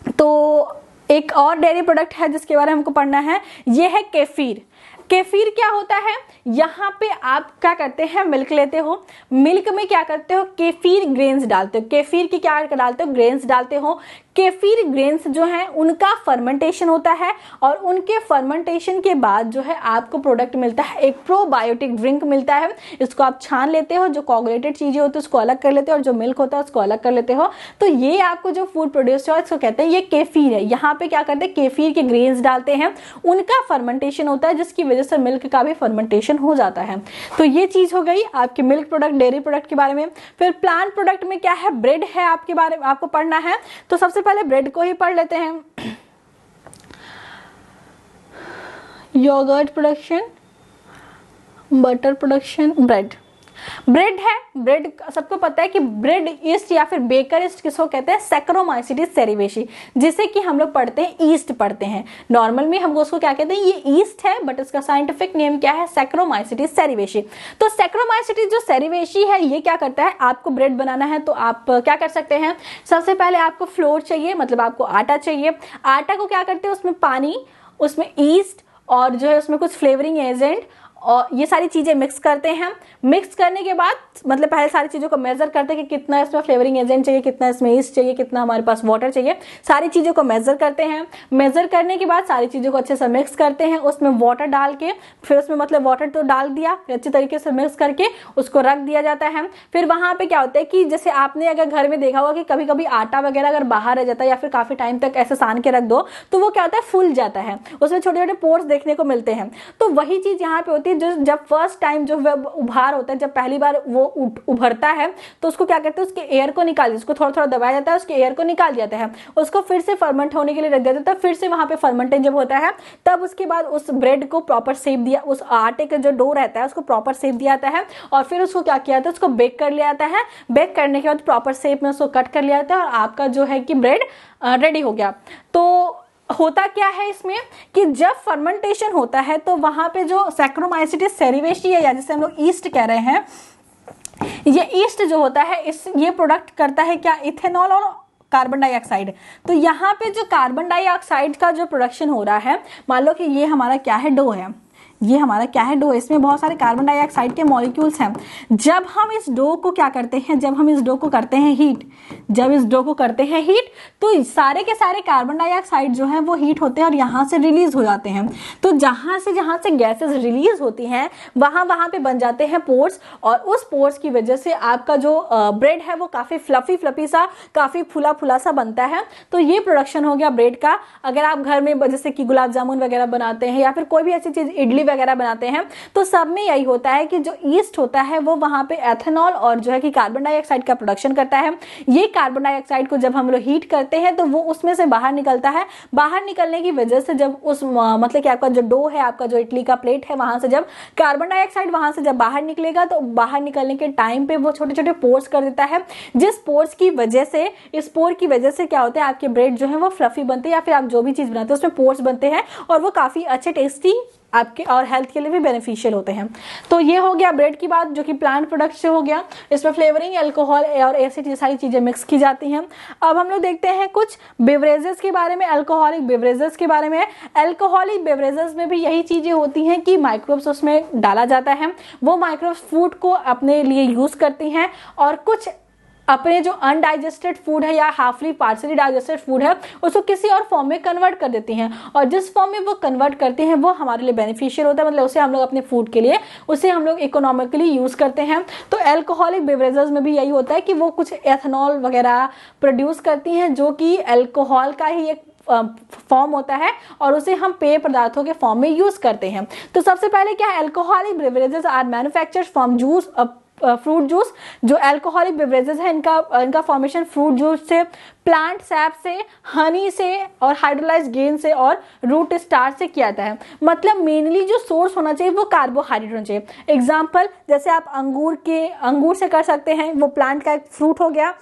तो एक और डेयरी प्रोडक्ट है जिसके बारे में हमको पढ़ना है, ये है केफीर। केफीर क्या होता है, यहाँ पे आप क्या करते हैं, मिल्क लेते हो, मिल्क में क्या करते हो, केफीर ग्रेन्स डालते हो। केफीर की क्या डालते हो, ग्रेन्स डालते हो। केफीर ग्रेन्स जो हैं उनका फर्मेंटेशन होता है और उनके फर्मेंटेशन के बाद जो है आपको प्रोडक्ट मिलता है, एक प्रोबायोटिक ड्रिंक मिलता है। इसको आप छान लेते हो, जो कोगुलेटेड चीजें होती है उसको अलग कर लेते हो और जो मिल्क होता है उसको अलग कर लेते हो। तो ये आपको जो फूड प्रोड्यूस है इसको कहते हैं ये केफीर है। यहाँ पे क्या करते हैं, केफीर के ग्रेन्स डालते हैं, उनका फर्मेंटेशन होता है जिसकी वजह से मिल्क का भी फर्मेंटेशन हो जाता है। तो ये चीज हो गई आपके मिल्क प्रोडक्ट, डेयरी प्रोडक्ट के बारे में। फिर प्लांट प्रोडक्ट में क्या है, ब्रेड है आपके बारे में आपको पढ़ना है। तो सबसे पहले ब्रेड को ही पढ़ लेते हैं। Yogurt production, butter production, bread. Bread है, ब्रेड सबको पता है कि ब्रेड ईस्ट या फिर बेकर ईस्ट किसको कहते हैं, सैक्रोमाइसिटिस सेरिवेशी, जिसे कि हम लोग पढ़ते हैं ईस्ट पढ़ते हैं। नॉर्मल में हम उसको क्या कहते हैं, ये ईस्ट है बट इसका साइंटिफिक नेम क्या है, सैक्रोमाइसिटिस सेरिवेशी। तो सैक्रोमाइसिटिस जो सेरिवेशी है ये क्या करता है, आपको ब्रेड बनाना है तो आप क्या कर सकते हैं, सबसे पहले आपको फ्लोर चाहिए, मतलब आपको आटा चाहिए। आटा को क्या करते हैं, उसमें पानी, उसमें ईस्ट और जो है उसमें कुछ फ्लेवरिंग एजेंट और ये सारी चीज़ें मिक्स करते हैं। मिक्स करने के बाद मतलब पहले सारी चीज़ों को मेजर करते हैं कि कितना इसमें फ्लेवरिंग एजेंट चाहिए, कितना इसमें ईस्ट चाहिए, कितना हमारे पास वाटर चाहिए, सारी चीज़ों को मेजर करते हैं। मेजर करने के बाद सारी चीज़ों को अच्छे से मिक्स करते हैं, उसमें वाटर डाल के फिर उसमें मतलब वाटर तो डाल दिया, फिर अच्छे तरीके से मिक्स करके उसको रख दिया जाता है। फिर वहाँ पे क्या होता है कि जैसे आपने अगर घर में देखा होगा कि कभी कभी आटा वगैरह अगर बाहर रह जाता है या फिर काफ़ी टाइम तक ऐसे सान के रख दो तो वो क्या होता है, फूल जाता है, उसमें छोटे छोटे पोर्स देखने को मिलते हैं। तो वही चीज़ यहाँ पे होती है, जो जब फर्स्ट टाइम जो उभार होता है, जब पहली बार वो उभरता है तो उसको क्या करते हैं, उसके एयर को निकाल, उसको थोड़ा थोड़ा दबाया जाता है, उसके एयर को निकाल दिया जाता है, उसको फिर से फर्मेंट होने के लिए रख दिया जाता है। फिर से वहाँ पे फर्मेंटेशन जब होता है तब उसके बाद उस ब्रेड को प्रॉपर शेप दिया, उस आटे का जो डो रहता है उसको प्रॉपर शेप दिया जाता है और फिर उसको क्या किया जाता है, उसको बेक कर लिया जाता है। बेक करने के बाद प्रॉपर शेप में उसको कट कर लिया जाता है और आपका जो है कि ब्रेड रेडी हो गया। तो होता क्या है इसमें कि जब फर्मेंटेशन होता है तो वहां पे जो सैक्रोमाइसीटिस सेरिवेशी है, या जिसे हम लोग ईस्ट कह रहे हैं, ये ईस्ट जो होता है ये प्रोडक्ट करता है क्या, इथेनॉल और कार्बन डाइऑक्साइड। तो यहाँ पे जो कार्बन डाइऑक्साइड का जो प्रोडक्शन हो रहा है, मान लो कि ये हमारा क्या है, डो है, ये हमारा क्या है, डो, इसमें बहुत सारे कार्बन डाइऑक्साइड के मॉलिक्यूल्स हैं। जब हम इस डो को क्या करते हैं, जब हम इस डो को करते हैं हीट, जब इस डो को करते हैं हीट तो सारे के सारे कार्बन डाइऑक्साइड जो है वो हीट होते हैं और यहाँ से रिलीज हो जाते हैं। तो जहाँ से गैसेस रिलीज होती हैं वहाँ पे बन जाते हैं पोर्स, और उस पोर्स की वजह से आपका जो ब्रेड है वो काफ़ी फ्लफी सा, काफ़ी फुला सा बनता है। तो ये प्रोडक्शन हो गया ब्रेड का। अगर आप घर में जैसे कि गुलाब जामुन वगैरह बनाते हैं या फिर कोई भी ऐसी चीज़, इडली वगैरह बनाते हैं, तो सब में यही होता है कि जो ईस्ट होता है वो वहां पे एथेनॉल और जो है कि कार्बन डाइऑक्साइड का प्रोडक्शन करता है। ये कार्बन डाइऑक्साइड को जब हम लोग हीट करते हैं तो वो उसमें से बाहर निकलता है। बाहर निकलने की वजह से जब उस मतलब कि आपका जो डो है, आपका जो इडली का प्लेट है, वहां से जब कार्बन डाइऑक्साइड वहां से जब बाहर निकलेगा तो बाहर निकलने के टाइम पे वो छोटे छोटे पोर्स कर देता है, जिस पोर्स की वजह से, इस पोर की वजह से क्या होता है, आपके ब्रेड जो है वो फ्लफी बनते हैं, या फिर आप जो भी चीज बनाते हैं उसमें पोर्स बनते हैं और वो काफी अच्छे, टेस्टी आपके और हेल्थ के लिए भी बेनिफिशियल होते हैं। तो ये हो गया ब्रेड की बात, जो कि प्लांट प्रोडक्ट से हो गया। इसमें फ्लेवरिंग, अल्कोहल और ऐसी सारी चीज़ें मिक्स की जाती हैं। अब हम लोग देखते हैं कुछ बेवरेजेस के बारे में, अल्कोहलिक बेवरेजेस के बारे में। अल्कोहलिक बेवरेजेस में भी यही चीज़ें होती हैं कि माइक्रोब्स उसमें डाला जाता है, वो माइक्रोब्स फूड को अपने लिए यूज़ करती हैं और कुछ अपने जो अनडाइजेस्टेड फूड है या हाफली पार्सली डाइजेस्टेड फूड है उसको किसी और फॉर्म में कन्वर्ट कर देती हैं, और जिस फॉर्म में वो कन्वर्ट करते हैं वो हमारे लिए बेनिफिशियल होता है, मतलब उसे हम लोग अपने फूड के लिए, उसे हम लोग इकोनॉमिकली यूज़ करते हैं। तो अल्कोहलिक बेवरेजेस में भी यही होता है कि वो कुछ एथेनॉल वगैरह प्रोड्यूस करती हैं जो कि अल्कोहल का ही एक फॉर्म होता है और उसे हम पेय पदार्थों के फॉर्म में यूज करते हैं। तो सबसे पहले क्या है, alcoholic beverages are manufactured from juice, fruit juice. जो अल्कोहलिक बेवरेजेस है इनका फॉर्मेशन फ्रूट जूस से, प्लांट सैप से, हनी से और हाइड्रोलाइज ग्रेन से और रूट स्टार्च से किया जाता है। मतलब मेनली जो सोर्स होना चाहिए वो कार्बोहाइड्रेट होना चाहिए। एग्जाम्पल जैसे आप अंगूर से कर सकते हैं, वो प्लांट का एक फ्रूट हो गया।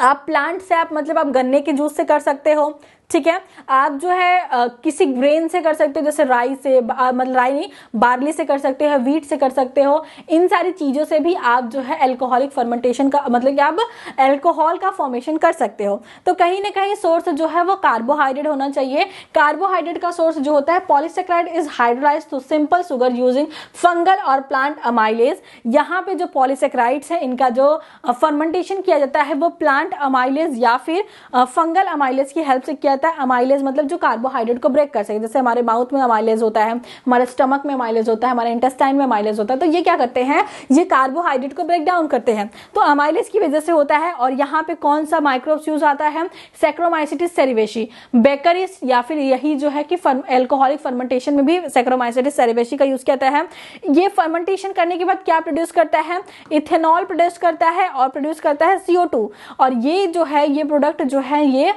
आप प्लांट से मतलब आप गन्ने के जूस से कर सकते हो, ठीक है। आप जो है किसी ग्रेन से कर सकते हो, जैसे राई से, मतलब राई नहीं, बार्ली से कर सकते हो, व्हीट से कर सकते हो। इन सारी चीज़ों से भी आप जो है अल्कोहलिक फर्मेंटेशन का मतलब कि आप अल्कोहल का फॉर्मेशन कर सकते हो। तो कहीं ना कहीं सोर्स जो है वो कार्बोहाइड्रेट होना चाहिए। कार्बोहाइड्रेट का सोर्स जो होता है, polysaccharide is hydrolysed to simple sugar using fungal और प्लांट अमाइलेज। यहाँ पे जो पॉलीसेक्राइड्स है इनका जो फर्मेंटेशन किया जाता है वो प्लांट अमाइलेज या फिर फंगल अमाइलेज की हेल्प से किया। अमाइलेज मतलब जो कार्बोहाइड्रेट को ब्रेक कर सके, जैसे हमारे माउथ में अमाइलेज होता है, हमारे स्टमक में अमाइलेज होता है, हमारे इंटेस्टाइन में अमाइलेज होता है। तो ये क्या करते हैं, ये कार्बोहाइड्रेट को ब्रेक डाउन करते हैं। तो अमाइलेज की वजह से होता है। और यहाँ पे कौन सा माइक्रोब्स यूज आता है, सैक्रोमाइसिटिस सेरिवेशी, बेकरिस, या फिर यही जो है कि अल्कोहलिक फर्मेंटेशन में भी सैक्रोमाइसिटिस सेरिवेशी का यूज किया जाता है। ये फर्मेंटेशन करने के बाद क्या प्रोड्यूस करता है, इथेनॉल प्रोड्यूस करता है और प्रोड्यूस करता है CO2। और ये जो है, ये प्रोडक्ट जो है, ये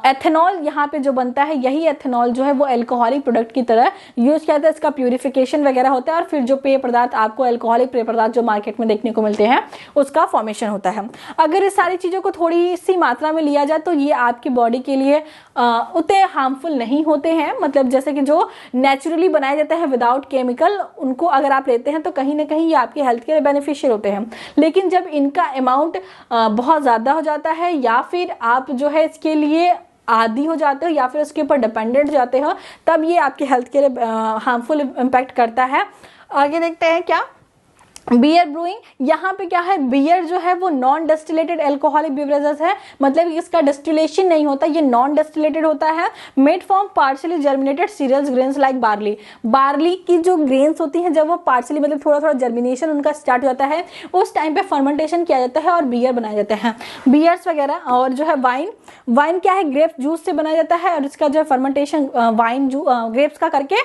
एथेनॉल यहाँ पे जो बनता है, यही एथेनॉल जो है वो अल्कोहलिक प्रोडक्ट की तरह यूज किया जाता है। इसका प्यूरिफिकेशन वगैरह होता है और फिर जो पेय पदार्थ आपको अल्कोहलिक पेय पदार्थ जो मार्केट में देखने को मिलते हैं उसका फॉर्मेशन होता है। अगर इस सारी चीज़ों को थोड़ी सी मात्रा में लिया जाए तो ये आपकी बॉडी के लिए उतने हार्मफुल नहीं होते हैं। मतलब जैसे कि जो नेचुरली बनाया जाता है विदाउट केमिकल, उनको अगर आप लेते हैं तो कहीं ना कहीं ये आपकी हेल्थ के लिए बेनिफिशियल होते हैं। लेकिन जब इनका अमाउंट बहुत ज़्यादा हो जाता है या फिर आप जो है इसके लिए आदी हो जाते हो या फिर उसके ऊपर डिपेंडेंट हो जाते हो, तब ये आपके हेल्थ के लिए हार्मफुल इम्पैक्ट करता है। आगे देखते हैं क्या, बियर ब्रूइंग। यहाँ पे क्या है, बियर जो है वो नॉन डिस्टिलेटेड एल्कोहलिक बेवरेजेस है, मतलब इसका डिस्टिलेशन नहीं होता, ये नॉन डिस्टिलेटेड होता है। Made from partially germinated cereals grains like barley. Barley की जो ग्रेन्स होती हैं जब वो पार्शियली मतलब थोड़ा थोड़ा जर्मिनेशन उनका स्टार्ट हो जाता है, उस टाइम पे फर्मेंटेशन किया जाता है और बियर बनाए जाते हैं, बियर्स वगैरह। और जो है वाइन, वाइन क्या है, ग्रेप जूस से बनाया जाता है और इसका जो है फर्मेंटेशन वाइन ग्रेप्स का करके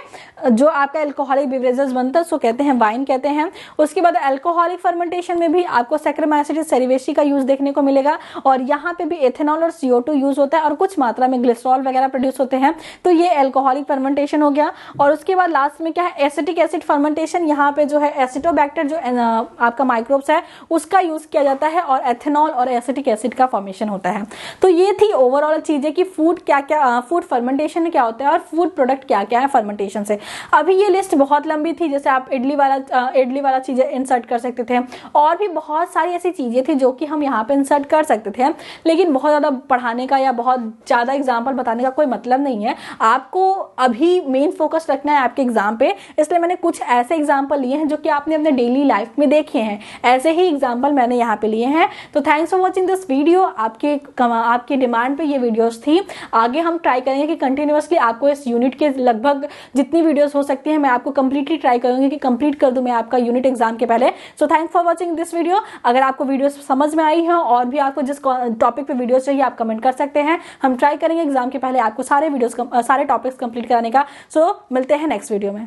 जो आपका एल्कोहलिक बेवरेजेस बनता है उसको कहते हैं वाइन कहते हैं। उसके बाद अल्कोहलिक फर्मेंटेशन में भी आपको सैक्रोमाइसिस सेरिवेसी का यूज देखने को मिलेगा और यहाँ पे भी एथेनॉल और CO2 यूज होता है और कुछ मात्रा में ग्लिसरॉल वगैरह प्रोड्यूस होते हैं, तो ये अल्कोहलिक फर्मेंटेशन हो गया। और उसके बाद लास्ट में क्या है, एसिटिक एसिड फर्मेंटेशन। यहाँ पे जो है एसिटोबैक्टर जो आपका माइक्रोब्स है उसका यूज किया जाता है और एथेनॉल और एसिटिक एसिड का फॉर्मेशन होता है। तो ये थी ओवरऑल चीजें कि फूड क्या क्या, फूड फर्मेंटेशन क्या होता है और फूड प्रोडक्ट क्या क्या है फर्मेंटेशन से। अभी ये लिस्ट बहुत लंबी थी, जैसे आप इडली वाला चीजें इंसर्ट कर सकते थे और भी बहुत सारी ऐसी चीजें थी जो कि हम यहाँ पे इंसर्ट कर सकते थे, लेकिन बहुत ज्यादा पढ़ाने का या बहुत ज्यादा एग्जाम्पल बताने का कोई मतलब नहीं है। आपको अभी मेन फोकस रखना है आपके एग्जाम पे, इसलिए मैंने कुछ ऐसे एग्जाम्पल लिए हैं जो कि आपने अपने डेली लाइफ में देखे हैं, ऐसे ही एग्जाम्पल मैंने यहाँ पे लिए हैं। तो thanks for watching this video. आपकी डिमांड पे ये वीडियोस थी। आगे हम ट्राई करेंगे कि कंटिन्यूअसली आपको इस यूनिट के लगभग जितनी वीडियोस हो सकती है मैं आपको कंप्लीटली ट्राई करूंगी कि कंप्लीट कर दूं मैं आपका यूनिट एग्जाम के पहले। So thanks for watching this video. अगर आपको वीडियोस समझ में आई है और भी आपको जिस टॉपिक पे वीडियोस चाहिए आप कमेंट कर सकते हैं, हम ट्राई करेंगे एग्जाम के पहले आपको सारे टॉपिक्स कंप्लीट कराने का। सो मिलते हैं नेक्स्ट वीडियो में।